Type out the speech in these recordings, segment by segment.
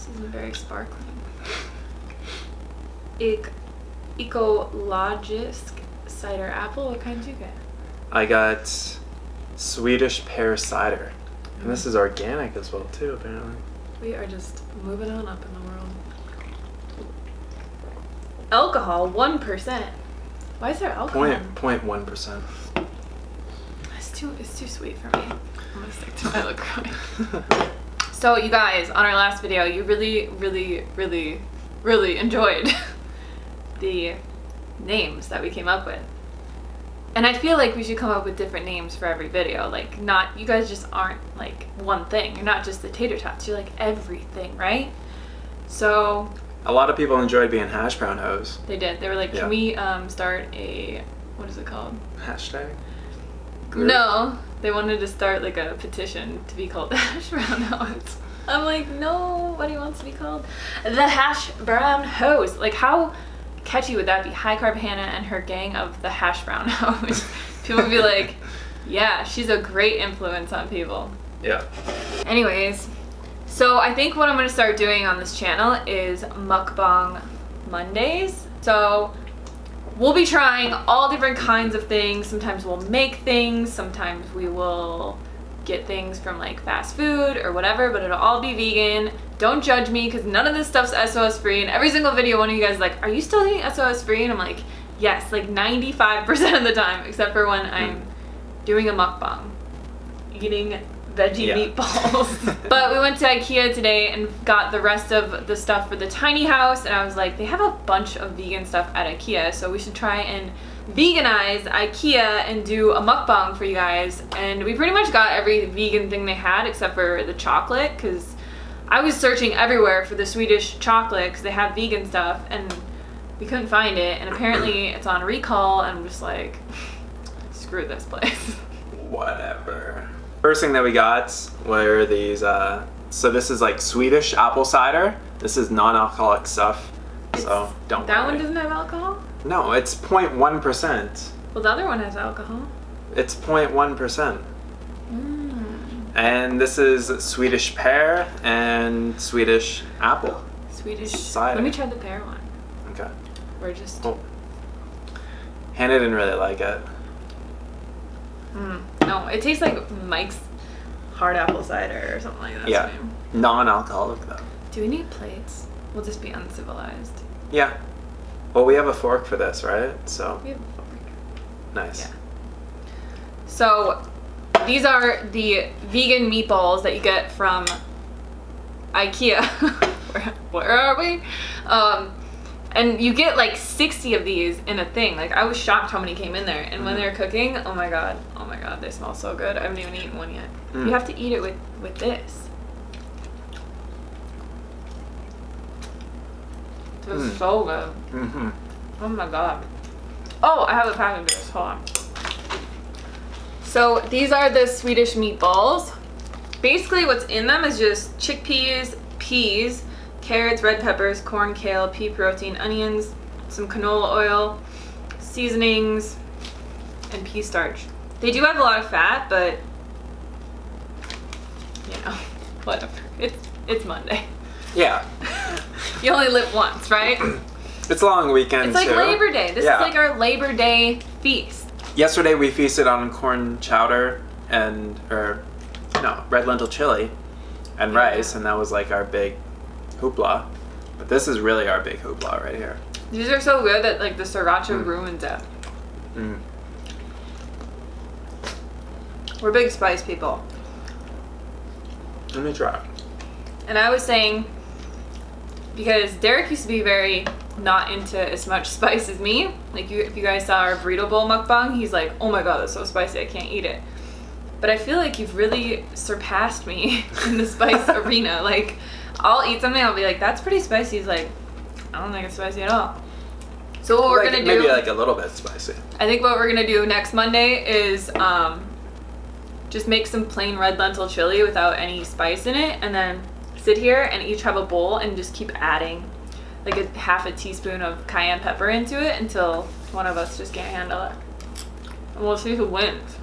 This isn't very sparkling. Ecologisk cider apple. What kind did you get? I got Swedish pear cider. And this is organic as well too, apparently. We are just moving on up in the world. Alcohol, 1%. Why is there alcohol? 0.1%. It's too sweet for me. I'm gonna stick to my LaCroix. So you guys, on our last video, you really enjoyed the names that we came up with. And I feel like we should come up with different names for every video. Like, not, you guys just aren't like one thing. You're not just the tater tots. You're like everything, right? So a lot of people enjoyed being hash brown hoes. they did. They were like, can we start a, what is it called? Hashtag? Group? No, they wanted to start like a petition to be called the Hash Brown Hoes. I'm like, nobody wants to be called the Hash Brown Hoes. Like, how catchy would that be? High Carb Hannah and her gang of the Hash Brown Hoes. People would be like, yeah, she's a great influence on people. Yeah. Anyways, so I think what I'm going to start doing on this channel is Mukbang Mondays. So we'll be trying all different kinds of things. Sometimes we'll make things, sometimes we will get things from like fast food or whatever, but it'll all be vegan. Don't judge me because none of this stuff's SOS free, and every single video one of you guys is like, are you still eating SOS free? And I'm like, yes, like 95% of the time, except for when I'm doing a mukbang, eating veggie meatballs. But we went to Ikea today and got the rest of the stuff for the tiny house, and I was like, they have a bunch of vegan stuff at Ikea, so we should try and veganize Ikea and do a mukbang for you guys. And we pretty much got every vegan thing they had except for the chocolate, because I was searching everywhere for the Swedish chocolate because they have vegan stuff and we couldn't find it, and apparently it's on recall, and I'm just like, screw this place. Whatever. First thing that we got were these, so this is like Swedish apple cider. This is non-alcoholic stuff, so don't worry. That one doesn't have alcohol? No, it's 0.1%. Well, the other one has alcohol. It's 0.1%. And this is Swedish pear and Swedish apple. Swedish cider. Let me try the pear one. Okay. We're just... Oh. Hannah didn't really like it. No, it tastes like Mike's hard apple cider or something like that. Yeah, non-alcoholic though. Do we need plates? We'll just be uncivilized. Yeah. Well, we have a fork for this, right? So. We have a fork. Nice. Yeah. So, these are the vegan meatballs that you get from Ikea. Where are we? And you get like 60 of these in a thing. Like, I was shocked how many came in there. And when they're cooking, oh my god, they smell so good. I haven't even eaten one yet. You have to eat it with this. This is so good. Oh my god. Oh, I have a pack of this. Hold on. So these are the Swedish meatballs. Basically what's in them is just chickpeas, peas, carrots, red peppers, corn, kale, pea protein, onions, some canola oil, seasonings, and pea starch. They do have a lot of fat, but you know, whatever. It's Monday. Yeah. You only live once, right? It's a long weekend. It's like too. Labor Day. This is like our Labor Day feast. Yesterday we feasted on corn chowder and, red lentil chili and rice, and that was like our big hoopla. But this is really our big hoopla right here. These are so good that like the sriracha ruins it. We're big spice people. Let me try. And I was saying, because Derek used to be very not into as much spice as me. Like, if you guys saw our burrito bowl mukbang, he's like, oh my god, that's so spicy, I can't eat it. But I feel like you've really surpassed me in the spice arena. Like, I'll eat something, I'll be like, that's pretty spicy. He's like, I don't think it's spicy at all. So what we're gonna do... Maybe like a little bit spicy. I think what we're gonna do next Monday is just make some plain red lentil chili without any spice in it, and then sit here and each have a bowl and just keep adding like a half a teaspoon of cayenne pepper into it until one of us just can't handle it. And we'll see who wins.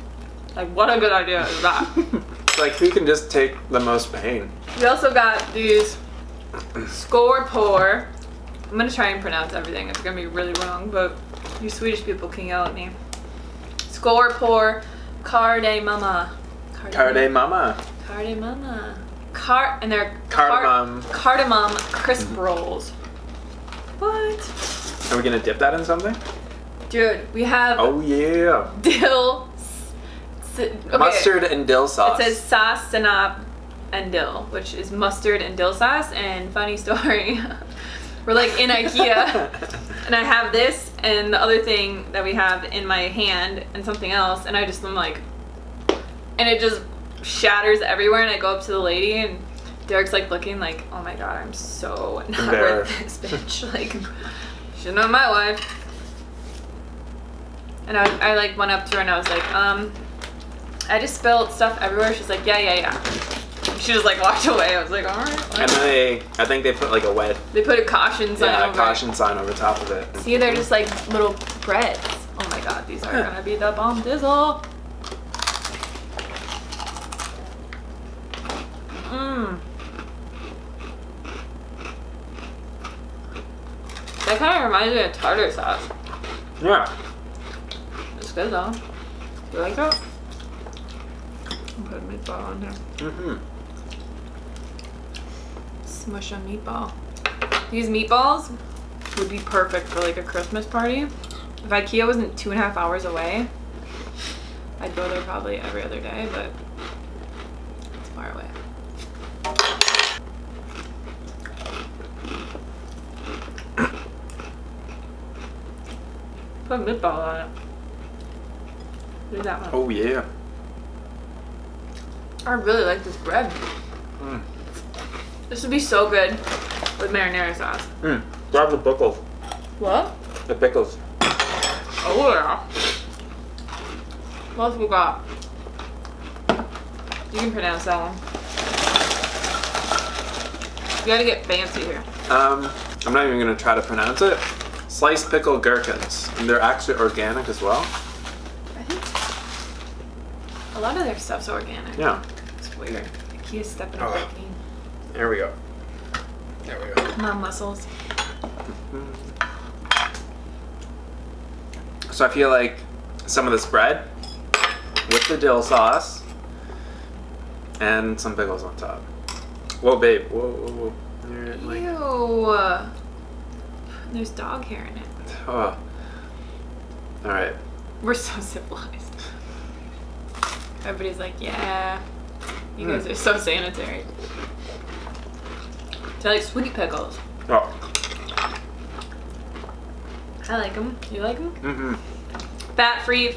Like, what a good idea is that? Like, who can just take the most pain? We also got these Score pour. I'm gonna try and pronounce everything. It's gonna be really wrong, but you Swedish people can yell at me. Score pour. Cardamama. Cardamama. Cardamama. And they're cardamom crisp rolls. What? Are we gonna dip that in something? Dude, we have Oh yeah. dill. Okay. Mustard and dill sauce. It says sauce, senap, and dill, which is mustard and dill sauce. And funny story, we're like in Ikea, and I have this and the other thing that we have in my hand and something else, and I'm like, and it just shatters everywhere, and I go up to the lady, and Derek's like looking like, oh my god, I'm so not worth this bitch. Like, she's not my wife. And I like went up to her and I was like, I just spilled stuff everywhere. She's like, yeah. She just like walked away. I was like, all right. And then I think they put like They put a caution sign over. Yeah, a caution sign over top of it. See, they're just like little breads. Oh my god, these are gonna be the bomb dizzle. That kind of reminds me of tartar sauce. Yeah. It's good though. You like it? Put a meatball on there. Smush a meatball. These meatballs would be perfect for like a Christmas party. If Ikea wasn't 2.5 hours away, I'd go there probably every other day, but it's far away. Put a meatball on it. Do that one. Oh yeah. I really like this bread. This would be so good with marinara sauce. Grab the pickles. What? The pickles. Oh yeah. What else we got? You can pronounce that one. You gotta get fancy here. I'm not even gonna try to pronounce it. Sliced pickled gherkins. And they're actually organic as well. I think a lot of their stuff's organic. Yeah. It's weird. Ikea's stepping up their game. There we go. There we go. Mom muscles. So I feel like some of this bread with the dill sauce and some pickles on top. Whoa, babe. Whoa. You're like, Ew. There's dog hair in it. oh. All right. We're so civilized. Everybody's like, yeah, you guys are so sanitary. Do you like sweet pickles? Oh. I like them. You like them? Mm-hmm. Fat free.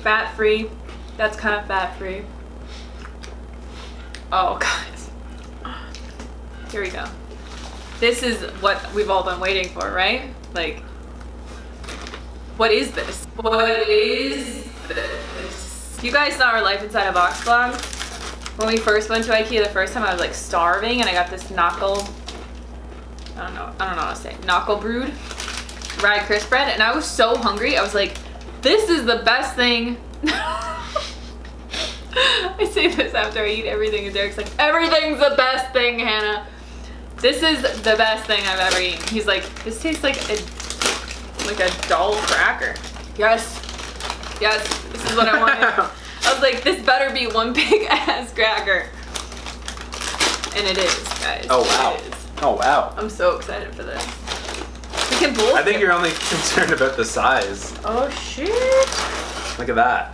That's kind of fat free. Oh, guys. Here we go. This is what we've all been waiting for, right? Like, what is this? What is this? You guys saw our Life Inside a Box vlog. When we first went to Ikea the first time, I was like starving, and I got this knuckle. I don't know how to say it. Knuckle brewed rye crisp bread, and I was so hungry. I was like, this is the best thing. I say this after I eat everything, and Derek's like, everything's the best thing, Hannah. This is the best thing I've ever eaten. He's like, this tastes like a dull cracker. Yes, this is what I wanted. I was like, this better be one big ass cracker. And it is, guys. Oh wow. It is. Oh wow. I'm so excited for this. We can both. I think you're only concerned about the size. Oh shit. Look at that.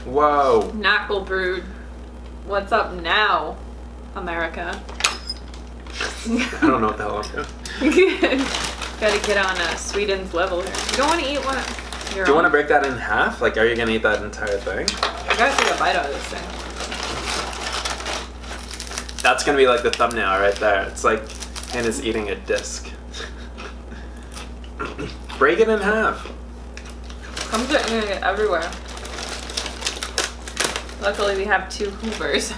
Whoa. Knuckle brewed. What's up now, America? I don't know what the hell I'm doing. Gotta get on Sweden's level here. You don't want to eat one. Do you want to break that in half? Like, are you gonna eat that entire thing? I gotta take a bite out of this thing. That's gonna be like the thumbnail right there. It's like Hannah's eating a disc. Break it in half. Comes in everywhere. Luckily, we have two Hoovers.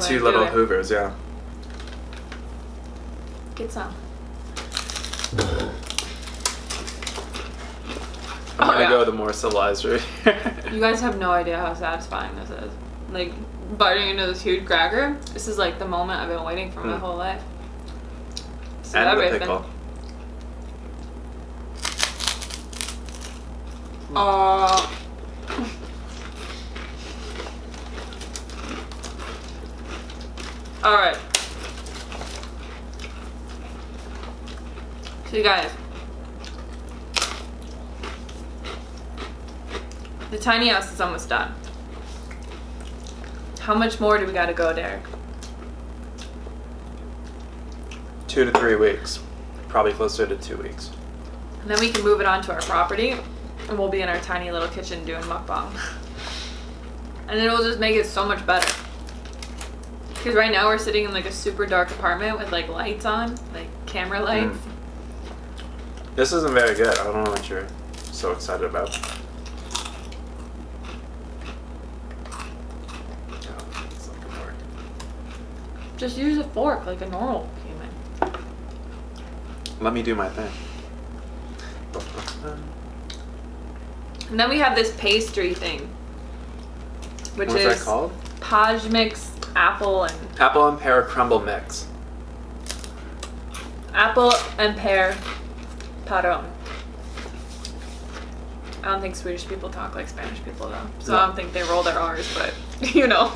Two little Hoovers, yeah. Get some. I'm gonna go the more civilized route. You guys have no idea how satisfying this is. Like, biting into this huge cracker. This is like the moment I've been waiting for my whole life. And everything. the pickle. Alright. So you guys, the tiny house is almost done. How much more do we gotta go, Derek? 2 to 3 weeks. Probably closer to 2 weeks. And then we can move it onto our property and we'll be in our tiny little kitchen doing mukbang. And then we'll just make it so much better. Because right now we're sitting in like a super dark apartment with like lights on, like camera lights. This isn't very good. I don't know what you're so excited about. Oh, it's like a fork. Just use a fork like a normal human. Let me do my thing. And then we have this pastry thing, which What's is that called? Paj mix, apple and pear crumble mix. apple and pear padron. I don't think Swedish people talk like Spanish people though, so No. I don't think they roll their R's, but you know.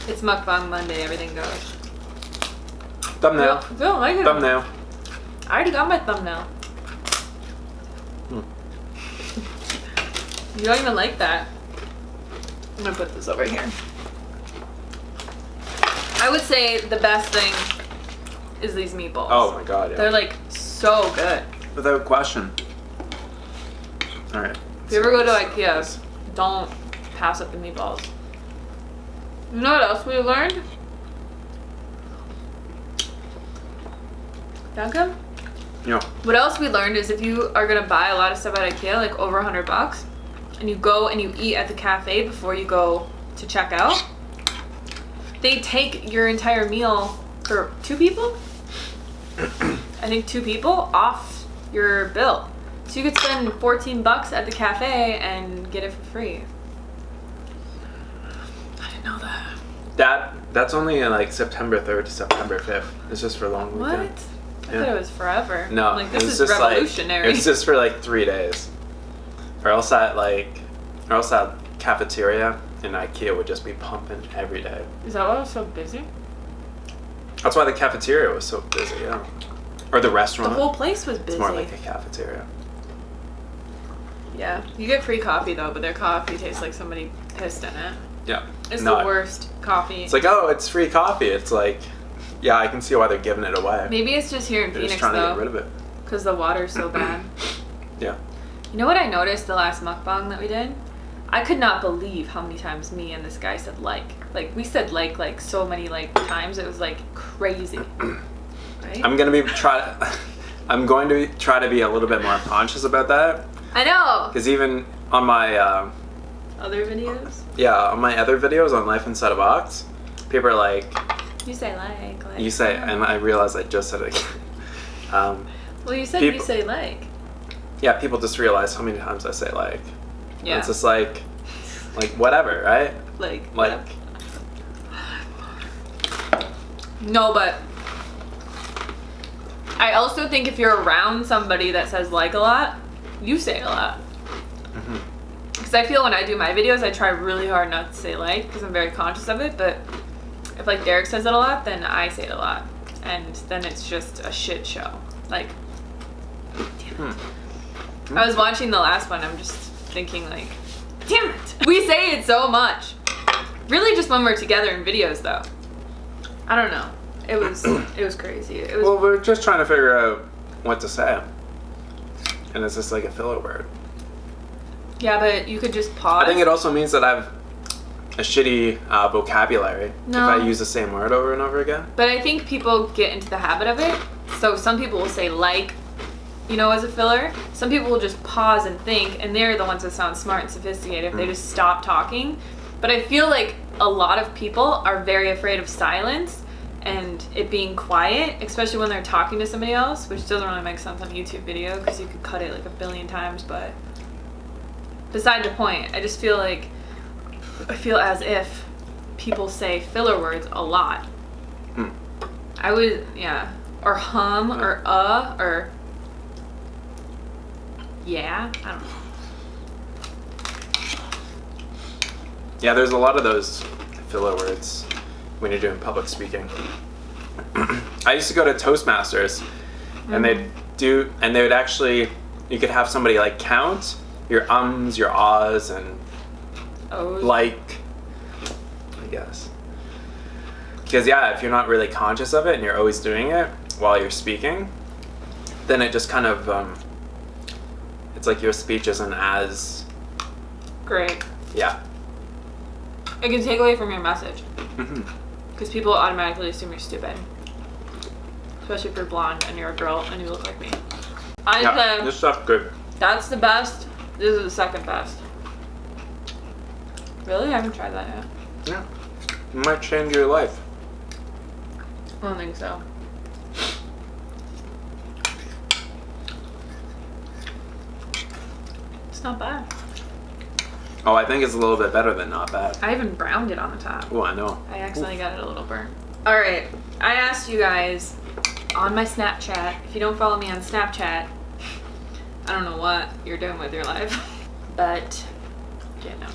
It's Mukbang Monday, everything goes. Thumbnail. I don't like it. Thumbnail. I already got my thumbnail. You don't even like that. I'm gonna put this over here. I would say the best thing is these meatballs. Oh my god, yeah. They're like so good. Without question. Alright. If you ever go to Ikea, don't pass up the meatballs. You know what else we learned? Duncan? Yeah. What else we learned is if you are gonna buy a lot of stuff at Ikea, like over $100, and you go and you eat at the cafe before you go to check out, they take your entire meal for 2 people? I think 2 people off your bill. So you could spend $14 at the cafe and get it for free. I didn't know that. That's only like September 3rd to September 5th. It's just for long What? weekend. I thought it was forever. No, Like, this it's is just revolutionary. Like, it's just for like 3 days. Or else that cafeteria in Ikea would just be pumping every day. Is that why it was so busy? That's why the cafeteria was so busy, yeah. Or the The restaurant. whole place was busy. It's more like a cafeteria. Yeah. You get free coffee though, but their coffee tastes like somebody pissed in it. Yeah. It's No, the worst coffee. It's like, oh, it's free coffee. It's like, yeah, I can see why they're giving it away. Maybe it's just here in They're Phoenix just trying to though, get rid of it. because the water's so bad. Yeah. You know what I noticed the last mukbang that we did? I could not believe how many times me and this guy said like. Like we said like so many like times. It was like crazy. Right? I'm going to try to be a little bit more conscious about that. I know. Because even on my Other videos? on my other videos on Life Inside a Box, people are like, You say like. you say, and I realized I just said it again. Well, you said you people- say like. Yeah, people just realize how many times I say like. And Yeah. it's just like whatever, right? Like. Like, No, but I also think if you're around somebody that says like a lot, you say it a lot. Because I feel when I do my videos, I try really hard not to say like, because I'm very conscious of it. But if like Derek says it a lot, then I say it a lot, and then it's just a shit show. Like, damn it. I was watching the last one. I'm just thinking like, damn it. We say it so much. Really, just when we're together in videos, though. I don't know. It was crazy. It was. well, we're just trying to figure out what to say. And it's just like a filler word. Yeah, but you could just pause. I think it also means that I have a shitty vocabulary No. if I use the same word over and over again. But I think people get into the habit of it. So some people will say like, you know, as a filler. Some people will just pause and think, and they're the ones that sound smart and sophisticated if they just stop talking. But I feel like a lot of people are very afraid of silence and it being quiet, especially when they're talking to somebody else, which doesn't really make sense on a YouTube video because you could cut it like a billion times. But beside the point, I just feel as if people say filler words a lot. I would, yeah. Or hum, or or yeah. I don't know. Yeah, there's a lot of those filler words when you're doing public speaking. I used to go to Toastmasters, and they would actually, you could have somebody like count your ums, your ahs, and like, I guess. Because yeah, if you're not really conscious of it and you're always doing it while you're speaking, then it just kind of, it's like your speech isn't as... Great. Yeah. It can take away from your message. Mm-hmm. Because people automatically assume you're stupid. Especially if you're blonde and you're a girl and you look like me. Yeah, this stuff's good. That's the best. This is the second best. Really? I haven't tried that yet. Yeah. It might change your life. I don't think so. It's not bad. Oh, I think it's a little bit better than not bad. I even browned it on the top. Oh, I know. I accidentally got it a little burnt. Alright, I asked you guys on my Snapchat. If you don't follow me on Snapchat, I don't know what you're doing with your life. But, yeah, no.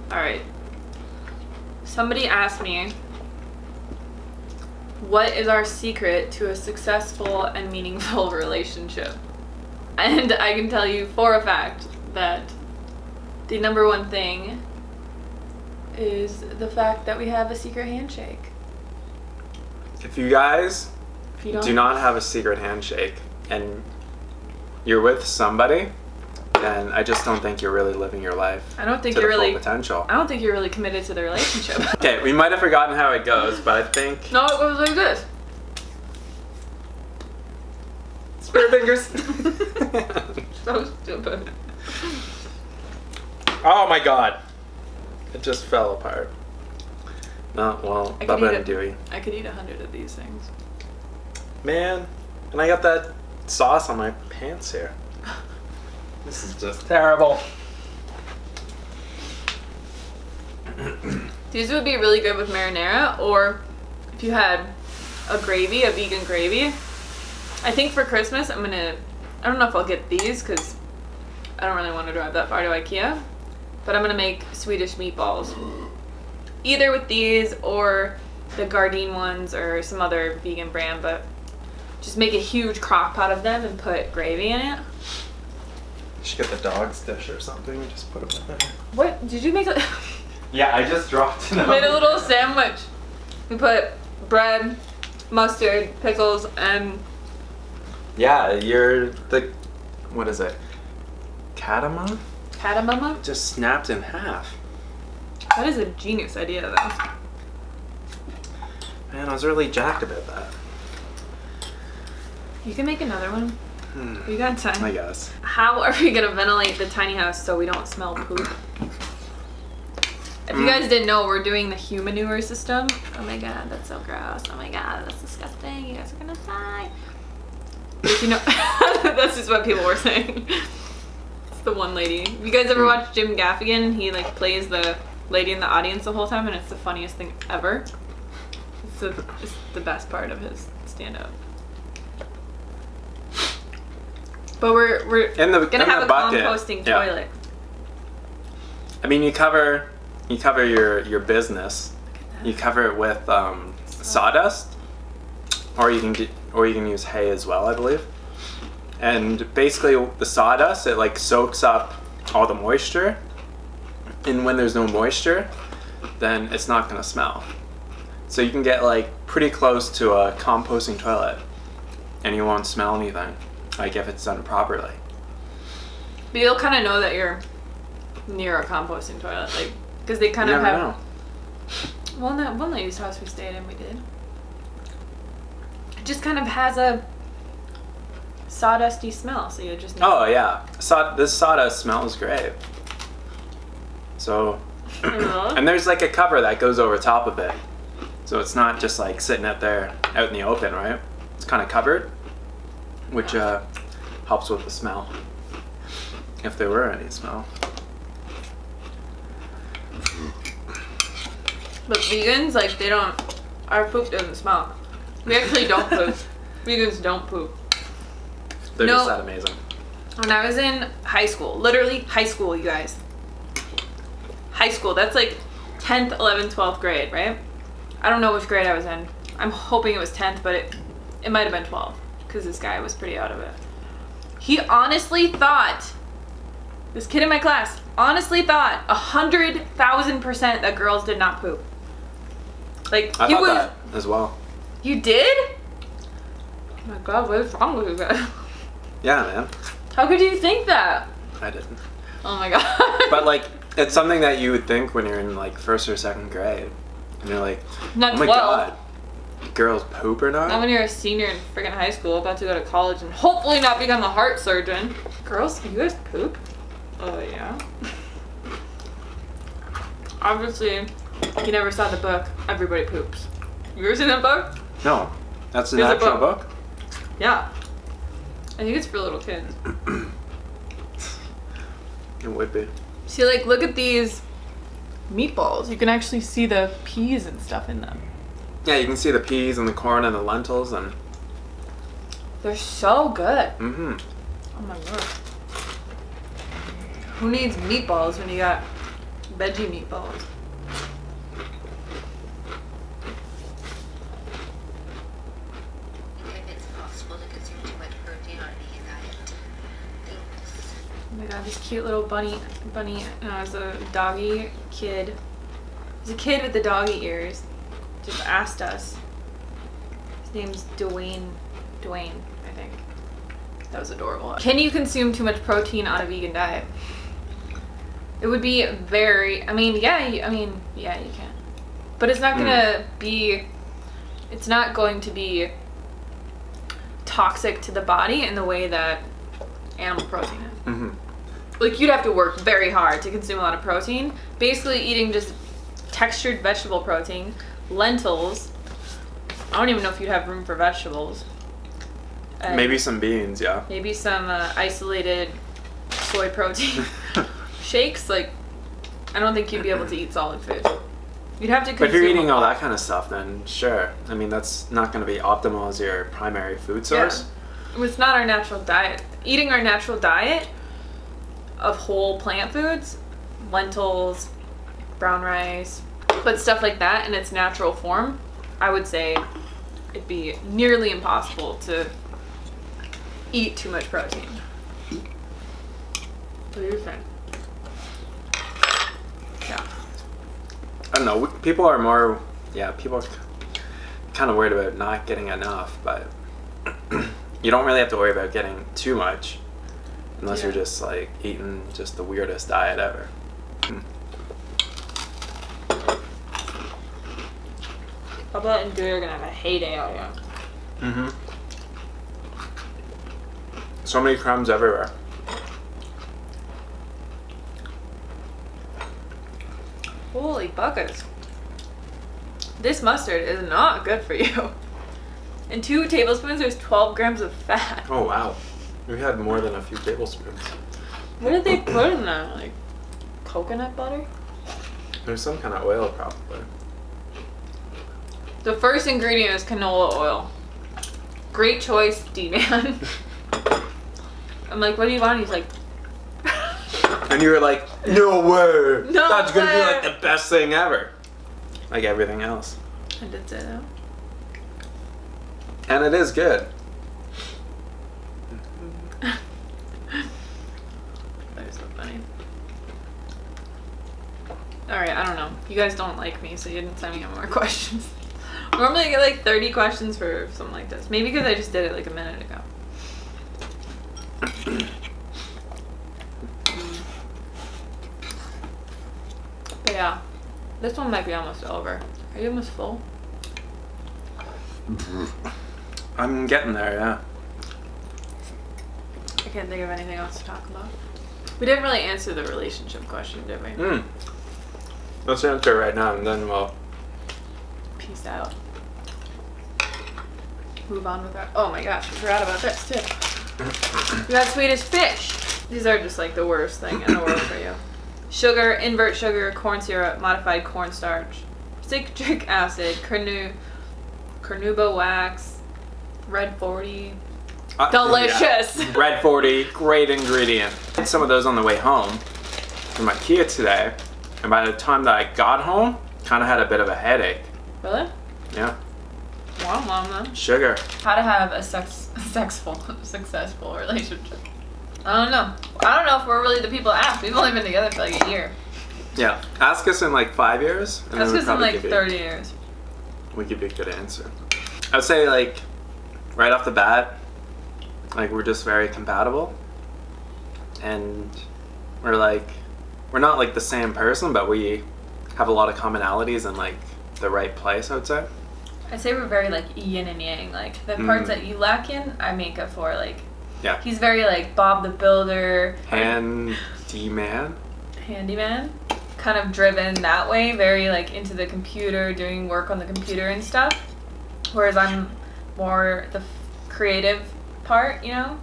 Alright. Somebody asked me, what is our secret to a successful and meaningful relationship? And I can tell you for a fact that the number one thing is the fact that we have a secret handshake. If you guys If you don't, do not have a secret handshake and you're with somebody, then I just don't think you're really living your life I don't think to you're the full really potential. I don't think you're really committed to the relationship. Okay, we might have forgotten how it goes, but I think... No, it goes like this. Spear fingers. So stupid. Oh my god. It just fell apart. No, well, I could Bubba eat and Dewey. I could eat 100 of these things. Man, and I got that sauce on my pants here. This is just terrible. These would be really good with marinara, or if you had a gravy, a vegan gravy. I think for Christmas, I don't know if I'll get these because I don't really want to drive that far to Ikea, but I'm gonna make Swedish meatballs. Either with these or the Gardein ones or some other vegan brand, but just make a huge crock pot of them and put gravy in it. You should get the dog's dish or something and just put them in there. What? Did you make a... Yeah, I just dropped it. I made a little sandwich. We put bread, mustard, pickles, and... Yeah, you're the... What is it? Cadama? Cadamama? Just snapped in half. That is a genius idea, though. Man, I was really jacked about that. You can make another one. We got time. I guess. How are we gonna ventilate the tiny house so we don't smell poop? If you guys didn't know, we're doing the humanure system. Oh my god, that's so gross. Oh my god, that's disgusting. You guys are gonna die. But if you know, that's just what people were saying. It's the one lady. You guys ever watch Jim Gaffigan? He like plays the lady in the audience the whole time, and it's the funniest thing ever. It's the best part of his stand-up. But we're gonna have a composting toilet. I mean, you cover your business. You cover it with sawdust, or you can use hay as well, I believe. And basically, the sawdust, it like soaks up all the moisture, and when there's no moisture, then it's not gonna smell. So you can get like pretty close to a composting toilet, and you won't smell anything. Like if it's done properly. But you'll kind of know that you're near a composting toilet, like, because they kind You of never have. know. Well, that one lady's house we stayed in, we did. It just kind of has a sawdusty smell, so you just know. Oh yeah, this sawdust smells great. So, and there's like a cover that goes over top of it, so it's not just like sitting out there out in the open, right? It's kind of covered, which helps with the smell, if there were any smell. But vegans, like, they don't. Our poop doesn't smell. We actually don't poop. Vegans don't poop. They're No. just that amazing. When I was in high school, literally high school, you guys. High school, that's like 10th, 11th, 12th grade, right? I don't know which grade I was in. I'm hoping it was 10th, but it might have been 12th because this guy was pretty out of it. He honestly thought, this kid in my class honestly thought 100,000% that girls did not poop. Like, I he thought was. that as well. You did? Oh my god, what is wrong with you guys? Yeah, man. How could you think that? I didn't. Oh my god. But like, it's something that you would think when you're in like 1st or 2nd grade, and you're like, Not oh my 12. god, girls poop or not? Not when you're a senior in freaking high school, about to go to college and hopefully not become a heart surgeon. Girls, you guys poop? Oh yeah. Obviously, you never saw the book, Everybody Poops. You ever seen that book? No, that's an There's a actual book. book. Yeah. I think it's for little kids. It would be. See, like, look at these meatballs. You can actually see the peas and stuff in them. Yeah, you can see the peas and the corn and the lentils and. They're so good. Mm-hmm. Oh my god. Who needs meatballs when you got veggie meatballs? If it's possible to consume too much protein on a vegan diet, thanks. Oh my god, this cute little bunny is a doggy kid. There's a kid with the doggy ears. Just asked us. His name's Dwayne, I think. That was adorable. Can you consume too much protein on a vegan diet? It would be very, yeah, you can. But it's not gonna be, it's not going to be toxic to the body in the way that animal protein is. Mm-hmm. Like, you'd have to work very hard to consume a lot of protein. Basically eating just textured vegetable protein, lentils. I don't even know if you'd have room for vegetables. And Maybe some beans, yeah. maybe some isolated soy protein shakes. Like, I don't think you'd be able to eat solid food. You'd have to consume. But if you're eating all that kind of stuff, then sure. I mean, that's not going to be optimal as your primary food source. Yeah. It's not our natural diet. Eating our natural diet of whole plant foods, lentils, brown rice, but stuff like that in its natural form, I would say it'd be nearly impossible to eat too much protein. What do you think? Yeah. I don't know. People are more, people are kind of worried about not getting enough, but you don't really have to worry about getting too much unless you're just like eating just the weirdest diet ever. Bubba and Dewey are gonna have a heyday out here. Mm-hmm. So many crumbs everywhere. Holy buckets. This mustard is not good for you. In 2 tablespoons, there's 12 grams of fat. Oh wow. We had more than a few tablespoons. What did they put in that? Like, coconut butter? There's some kind of oil probably. The first ingredient is canola oil. Great choice, D-Man. I'm like, what do you want? He's like, And you were like, no way! No That's gonna be way. like the best thing ever. Like everything else. I did say that. And it is good. That is so funny. Alright, I don't know. You guys don't like me, so you didn't send me any more questions. Normally I get like 30 questions for something like this. Maybe because I just did it like a minute ago. But yeah, this one might be almost over. Are you almost full? I'm getting there, yeah. I can't think of anything else to talk about. We didn't really answer the relationship question, did we? Let's answer it right now and then we'll... Peace out. Move on with our... Oh my gosh, we forgot about this too. We got Swedish fish. These are just like the worst thing in the world for you. Sugar, invert sugar, corn syrup, modified cornstarch, citric acid, carnauba wax, red 40. Delicious. Yeah. Red 40, great ingredient. I had some of those on the way home from Ikea today, and by the time that I got home, kind of had a bit of a headache. Really? Yeah. Wow, Mama. Sugar. How to have a successful relationship. I don't know. I don't know if we're really the people to ask. We've only been together for like a year. Yeah. Ask us in like 5 years. And Ask then us in like 30 years. We give you a good answer. I'd say like right off the bat, like we're just very compatible, and we're not like the same person, but we have a lot of commonalities in like the right place, I would say. I'd say we're very like yin and yang. Like the parts that you lack in, I make up for. Like Yeah. he's very like Bob the Builder, handyman, kind of driven that way, very like into the computer, doing work on the computer and stuff. Whereas I'm more the creative part, you know,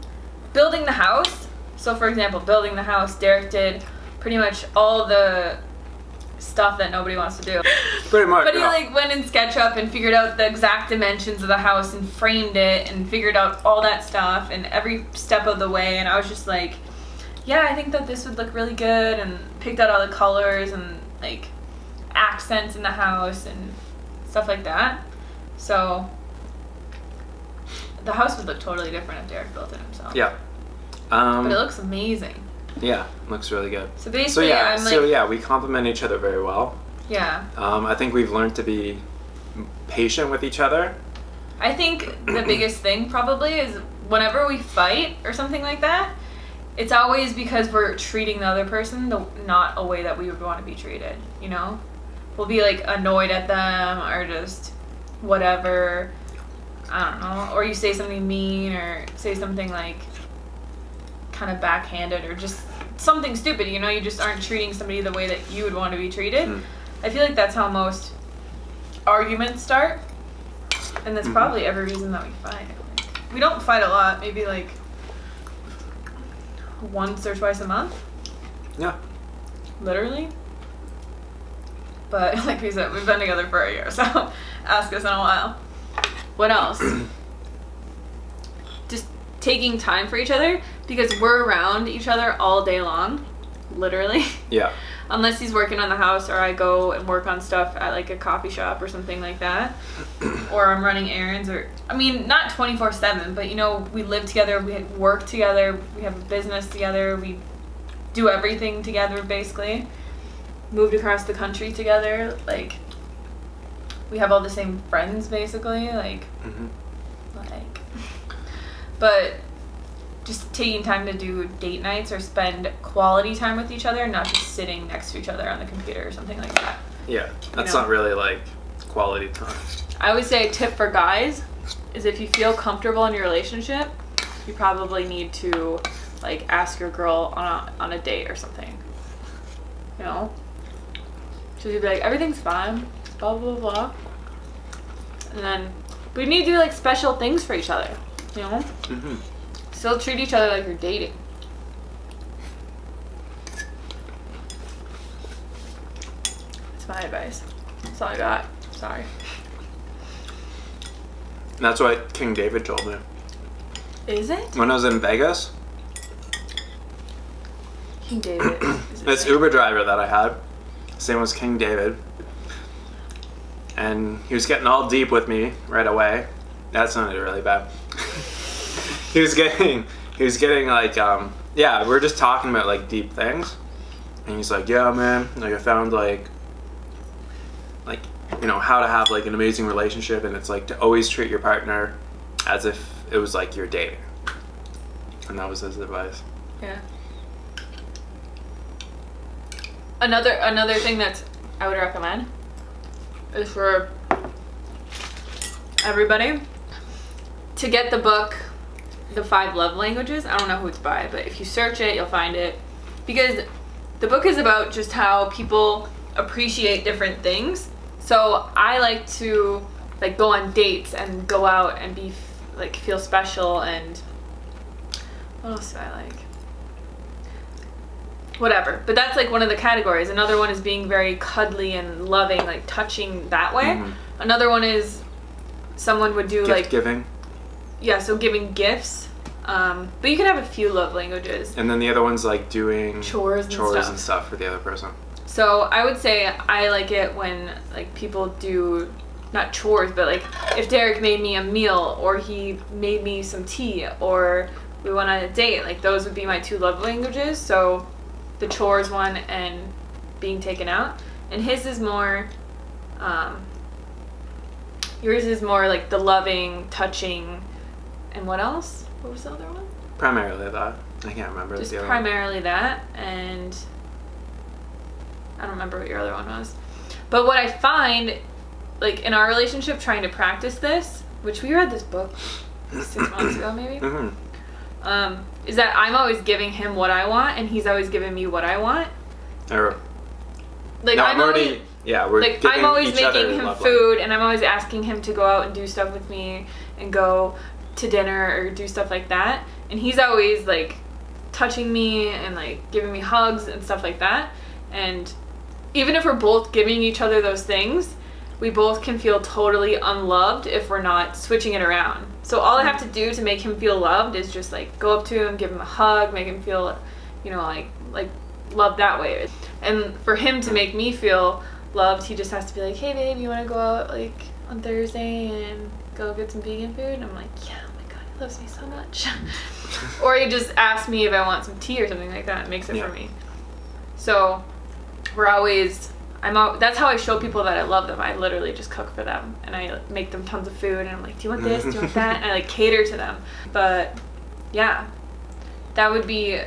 building the house. So for example, building the house, Derek did pretty much all the stuff that nobody wants to do. Pretty much. But he like went in SketchUp and figured out the exact dimensions of the house and framed it and figured out all that stuff and every step of the way. And I was just like, yeah, I think that this would look really good, and picked out all the colors and like accents in the house and stuff like that. So the house would look totally different if Derek built it himself. Yeah. But it looks amazing. Yeah, looks really good. So basically, I'm like, we complement each other very well. yeah. I think we've learned to be patient with each other. I think the biggest thing probably is whenever we fight or something like that, it's always because we're treating the other person not a way that we would want to be treated, you know? We'll be like annoyed at them or just whatever, I don't know, or you say something mean or say something like kind of backhanded or just something stupid, you know? You just aren't treating somebody the way that you would want to be treated. I feel like that's how most arguments start, and that's probably every reason that we fight. Like, we don't fight a lot, maybe like once or twice a month. Yeah. Literally. But like we said, we've been together for a year, so ask us in a while. What else? Just taking time for each other, because we're around each other all day long, literally. Yeah. Unless he's working on the house or I go and work on stuff at like a coffee shop or something like that. Or I'm running errands, or, I mean, not 24/7, but you know, we live together, we work together, we have a business together, we do everything together basically. Moved across the country together, like, we have all the same friends basically, like, but just taking time to do date nights or spend quality time with each other, not just sitting next to each other on the computer or something like that. Yeah, that's know? not really like quality time. I would say a tip for guys is if you feel comfortable in your relationship, you probably need to like ask your girl on a date or something. You know? So you'd be like, everything's fine, blah blah blah. And then we need to do like special things for each other, you know? Still treat each other like you're dating. That's my advice. That's all I got. Sorry. That's what King David told me. Is it? When I was in Vegas, King David. this Uber driver that I had, his name was King David, and he was getting all deep with me right away. That sounded really bad. he was getting like, yeah, we were just talking about like deep things, and he's like, yeah, man, like I found like, you know, how to have like an amazing relationship, and it's like to always treat your partner as if it was like you're dating. And that was his advice. Yeah. Another thing that I would recommend is for everybody to get the book, The 5 Love Languages. I don't know who it's by, but if you search it, you'll find it. Because the book is about just how people appreciate different things. So I like to like go on dates and go out and be like feel special, and what else do I like? Whatever. But that's like one of the categories. Another one is being very cuddly and loving, like touching that way. Another one is someone would do Gift like giving. yeah, so giving gifts. But you can have a few love languages. And then the other one's like doing Chores and stuff for the other person. So I would say I like it when like people do not chores, but like if Derek made me a meal or he made me some tea or we went on a date, like those would be my 2 love languages. So the chores one and being taken out. And his is more, yours is more like the loving, touching, and what else? What was the other one? Primarily that. I can't remember Just the other primarily that, and I don't remember what your other one was. But what I find, like in our relationship, trying to practice this, which we read this book 6 months ago maybe, is that I'm always giving him what I want, and he's always giving me what I want. Like no, I'm always, we're like giving I'm always each other making him love food, and I'm always asking him to go out and do stuff with me and go to dinner or do stuff like that. And he's always like touching me and like giving me hugs and stuff like that. And even if we're both giving each other those things, we both can feel totally unloved if we're not switching it around. So all I have to do to make him feel loved is just like go up to him, give him a hug, make him feel, you know, like loved that way. And for him to make me feel loved, he just has to be like, hey babe, you want to go out like on Thursday and go get some vegan food? And I'm like, yeah, oh my god, he loves me so much. Or he just asks me if I want some tea or something like that and makes it for me. So we're always, that's how I show people that I love them. I literally just cook for them and I make them tons of food and I'm like, do you want this? Do you want that? And I like cater to them. But yeah, that would be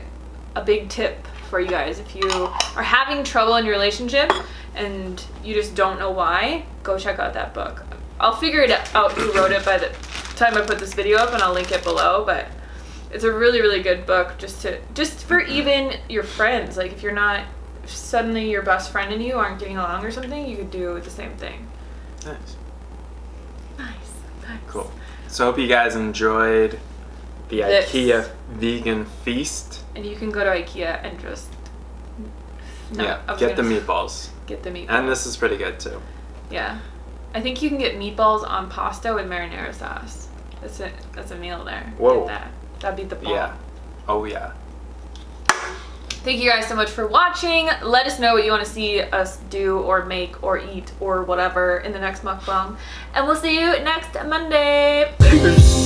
a big tip for you guys. If you are having trouble in your relationship and you just don't know why, go check out that book. I'll figure it out who wrote it by the time I put this video up, and I'll link it below. But it's a really, really good book just for even your friends. Like if you're not, if suddenly your best friend and you aren't getting along or something, you could do the same thing. Nice. Cool. So I hope you guys enjoyed the Ikea vegan feast. And you can go to Ikea and just get the meatballs. Get the meatballs. And this is pretty good too. Yeah. I think you can get meatballs on pasta with marinara sauce. That's a meal there. Whoa. Get that. That'd be the bomb. Yeah. Oh yeah. Thank you guys so much for watching. Let us know what you want to see us do or make or eat or whatever in the next mukbang. And we'll see you next Monday. Peace.